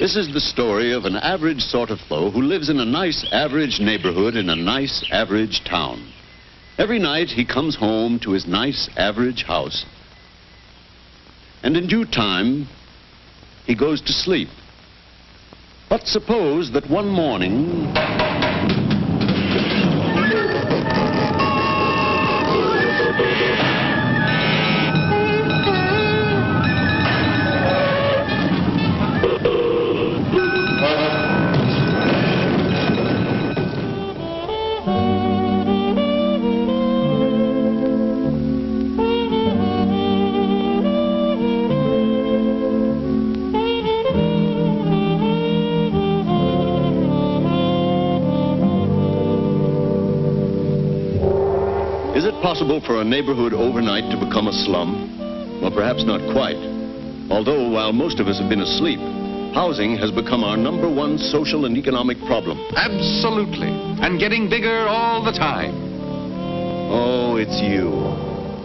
This is the story of an average sort of fellow who lives in a nice average neighborhood in a nice average town. Every night he comes home to his nice average house, and in due time he goes to sleep. But suppose that one morning possible for a neighborhood overnight to become a slum? Well, perhaps not quite. Although, while most of us have been asleep, housing has become our #1 social and economic problem. Absolutely. And getting bigger all the time. Oh, it's you.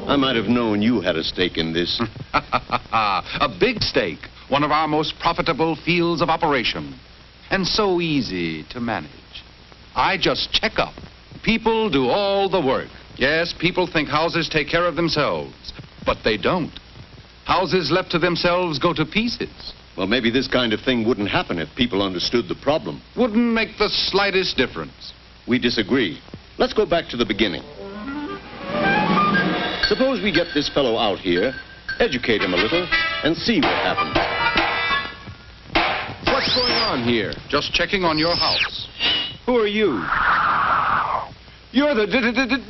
I might have known you had a stake in this. A big stake. One of our most profitable fields of operation. And so easy to manage. I just check up. People do all the work. Yes, people think houses take care of themselves, but they don't. Houses left to themselves go to pieces. Well, maybe this kind of thing wouldn't happen if people understood the problem. Wouldn't make the slightest difference. We disagree. Let's go back to the beginning. Suppose we get this fellow out here, educate him a little, and see what happens. What's going on here? Just checking on your house. Who are you? You're the...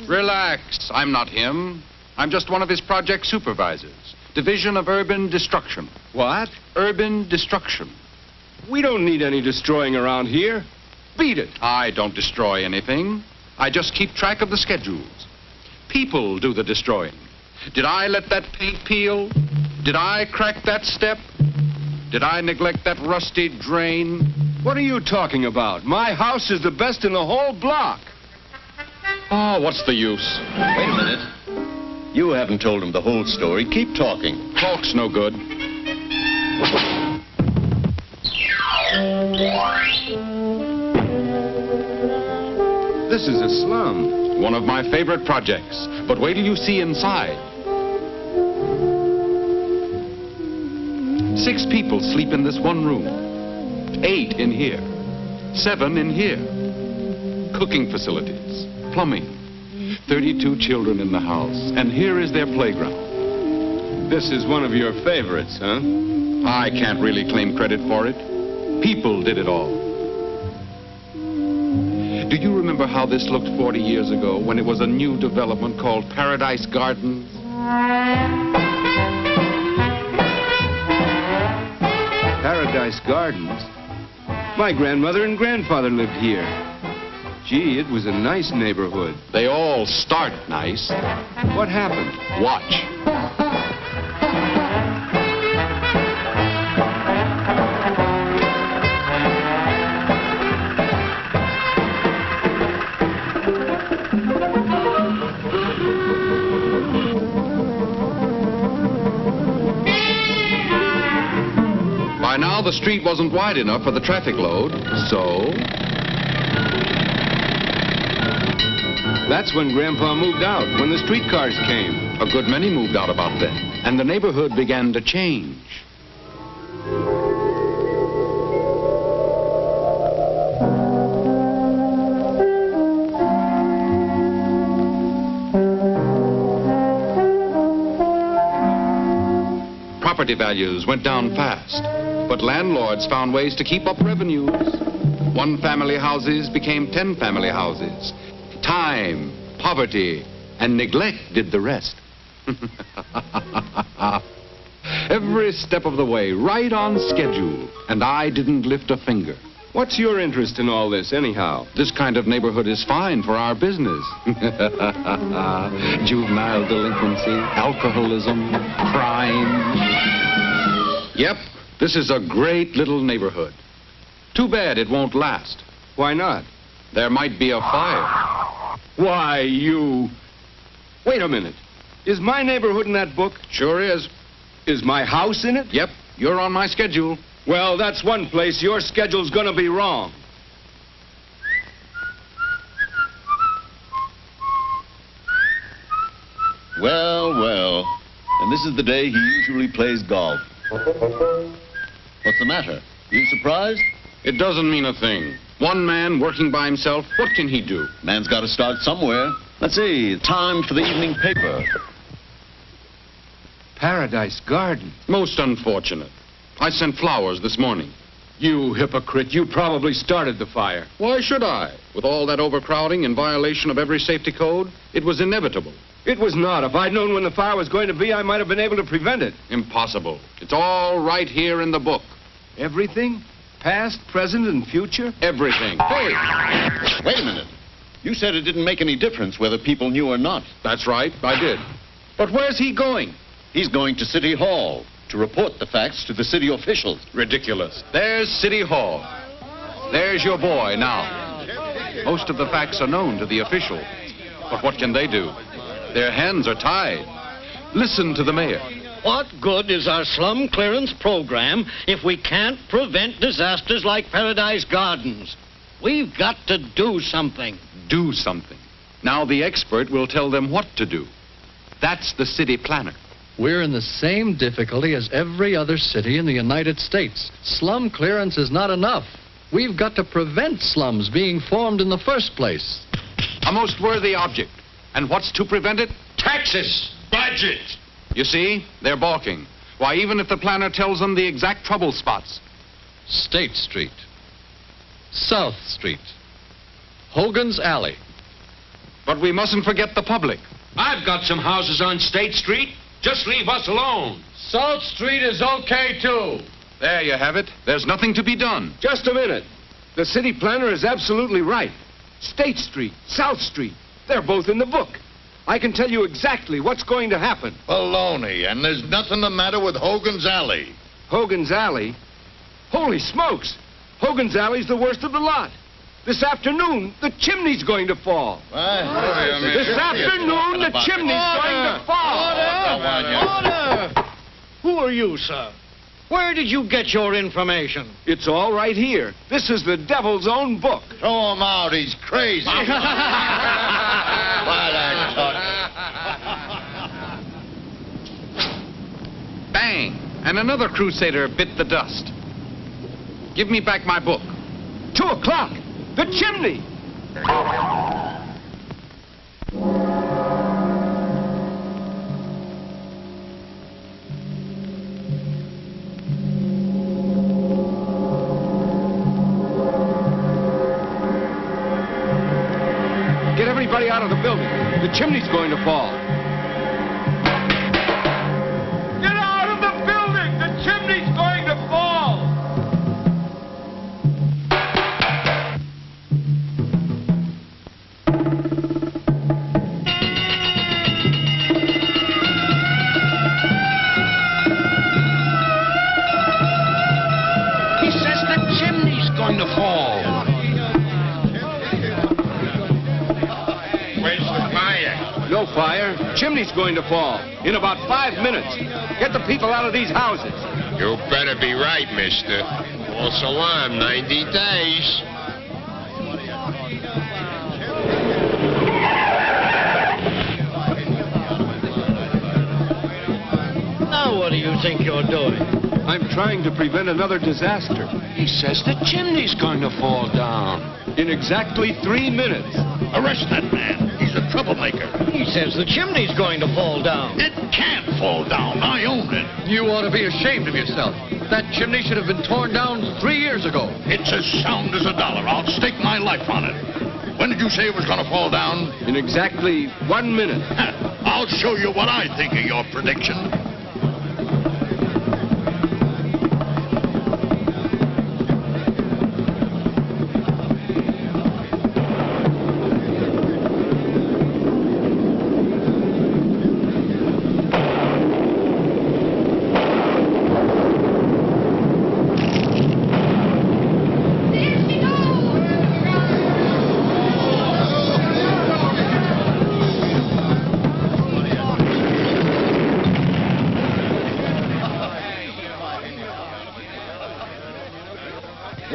Relax. I'm not him. I'm just one of his project supervisors. Division of Urban Destruction. What? Urban Destruction. We don't need any destroying around here. Beat it. I don't destroy anything. I just keep track of the schedules. People do the destroying. Did I let that paint peel? Did I crack that step? Did I neglect that rusty drain? What are you talking about? My house is the best in the whole block. Oh, what's the use? Wait a minute. You haven't told him the whole story. Keep talking. Talk's no good. This is a slum. One of my favorite projects. But wait till you see inside. 6 people sleep in this one room. 8 in here. 7 in here. Cooking facilities. Plumbing. 32 children in the house. And here is their playground. This is one of your favorites, huh? I can't really claim credit for it. People did it all. Do you remember how this looked 40 years ago when it was a new development called Paradise Gardens? Paradise Gardens? My grandmother and grandfather lived here. Gee, it was a nice neighborhood. They all start nice. What happened? Watch. By now, the street wasn't wide enough for the traffic load, so... That's when Grandpa moved out, when the streetcars came. A good many moved out about then, and the neighborhood began to change. Property values went down fast, but landlords found ways to keep up revenues. 1-family houses became 10-family houses. Time, poverty, and neglect did the rest. Every step of the way, right on schedule, and I didn't lift a finger. What's your interest in all this, anyhow? This kind of neighborhood is fine for our business. Juvenile delinquency, alcoholism, crime. Yep, this is a great little neighborhood. Too bad it won't last. Why not? There might be a fire. Why, you... Wait a minute. Is my neighborhood in that book? Sure is. Is my house in it? Yep, you're on my schedule. Well, that's one place your schedule's gonna be wrong. Well, well. And this is the day he usually plays golf. What's the matter? You surprised? It doesn't mean a thing. One man working by himself, what can he do? Man's got to start somewhere. Let's see, time for the evening paper. Paradise Garden. Most unfortunate. I sent flowers this morning. You hypocrite. You probably started the fire. Why should I? With all that overcrowding in violation of every safety code, it was inevitable. It was not. If I'd known when the fire was going to be, I might have been able to prevent it. Impossible. It's all right here in the book. Everything? Past, present, and future? Everything. Hey! Wait a minute. You said it didn't make any difference whether people knew or not. That's right, I did. But where's he going? He's going to City Hall to report the facts to the city officials. Ridiculous. There's City Hall. There's your boy now. Most of the facts are known to the officials. But what can they do? Their hands are tied. Listen to the mayor. What good is our slum clearance program if we can't prevent disasters like Paradise Gardens? We've got to do something. Do something. Now the expert will tell them what to do. That's the city planner. We're in the same difficulty as every other city in the United States. Slum clearance is not enough. We've got to prevent slums being formed in the first place. A most worthy object. And what's to prevent it? Taxes! Budget! You see, they're balking. Why, even if the planner tells them the exact trouble spots. State Street, South Street, Hogan's Alley. But we mustn't forget the public. I've got some houses on State Street. Just leave us alone. South Street is okay, too. There you have it. There's nothing to be done. Just a minute. The city planner is absolutely right. State Street, South Street, they're both in the book. I can tell you exactly what's going to happen. Baloney, and there's nothing the matter with Hogan's Alley. Hogan's Alley? Holy smokes! Hogan's Alley's the worst of the lot. This afternoon, the chimney's going to fall. This afternoon, the chimney's going to fall. Order! Who are you, sir? Where did you get your information? It's all right here. This is the devil's own book. Throw him out, he's crazy. Bang! And another crusader bit the dust. Give me back my book. 2 o'clock. The chimney. Get everybody out of the building. The chimney's going to fall. Get out of the building! The chimney's going to fall! He says the chimney's going to fall. No fire. Chimney's going to fall in about 5 minutes. Get the people out of these houses. You better be right, mister. False alarm, 90 days. Now what do you think you're doing? I'm trying to prevent another disaster. He says the chimney's going to fall down. In exactly 3 minutes. Arrest that man. He's a troublemaker. He says the chimney's going to fall down. It can't fall down. I own it. You ought to be ashamed of yourself. That chimney should have been torn down 3 years ago. It's as sound as a dollar. I'll stake my life on it. When did you say it was going to fall down? In exactly 1 minute. I'll show you what I think of your prediction.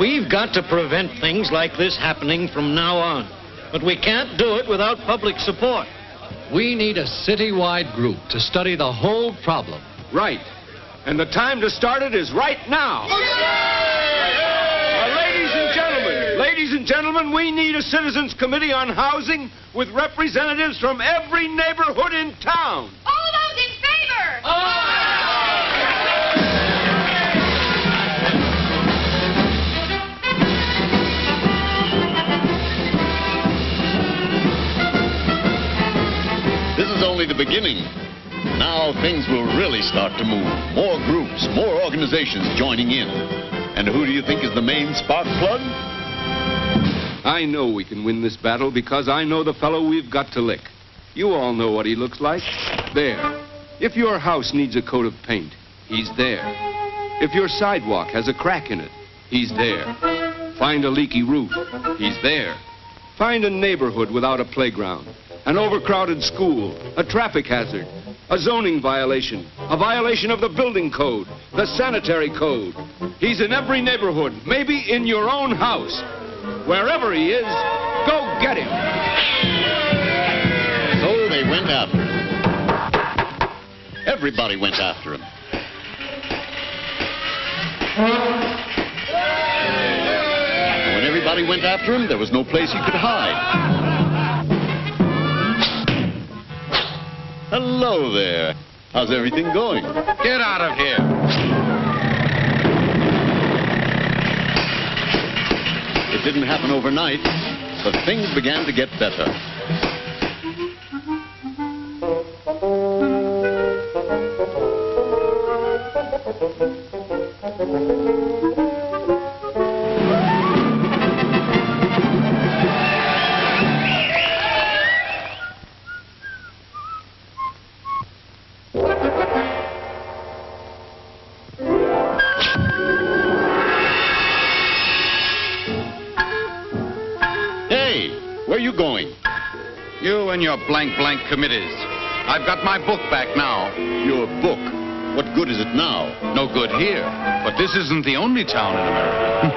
We've got to prevent things like this happening from now on. But we can't do it without public support. We need a citywide group to study the whole problem. Right. And the time to start it is right now. Ladies and gentlemen, we need a citizens committee on housing with representatives from every neighborhood in town. All those in favor? This is only the beginning. Now things will really start to move. More groups, more organizations joining in. And who do you think is the main spark plug? I know we can win this battle because I know the fellow we've got to lick. You all know what he looks like. There. If your house needs a coat of paint, he's there. If your sidewalk has a crack in it, he's there. Find a leaky roof, he's there. Find a neighborhood without a playground, an overcrowded school, a traffic hazard, a zoning violation, a violation of the building code, the sanitary code. He's in every neighborhood, maybe in your own house. Wherever he is, go get him. So they went after him. Everybody went after him. When everybody went after him, there was no place he could hide. Hello there. How's everything going? Get out of here. It didn't happen overnight, but things began to get better. Where are you going? You and your blank committees. I've got my book back now. Your book? What good is it now? No good here. But this isn't the only town in America.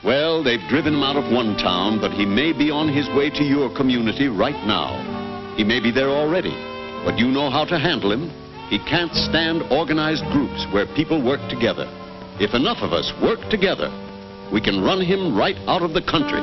Well, they've driven him out of one town, but he may be on his way to your community right now. He may be there already, but you know how to handle him. He can't stand organized groups where people work together. If enough of us work together, we can run him right out of the country.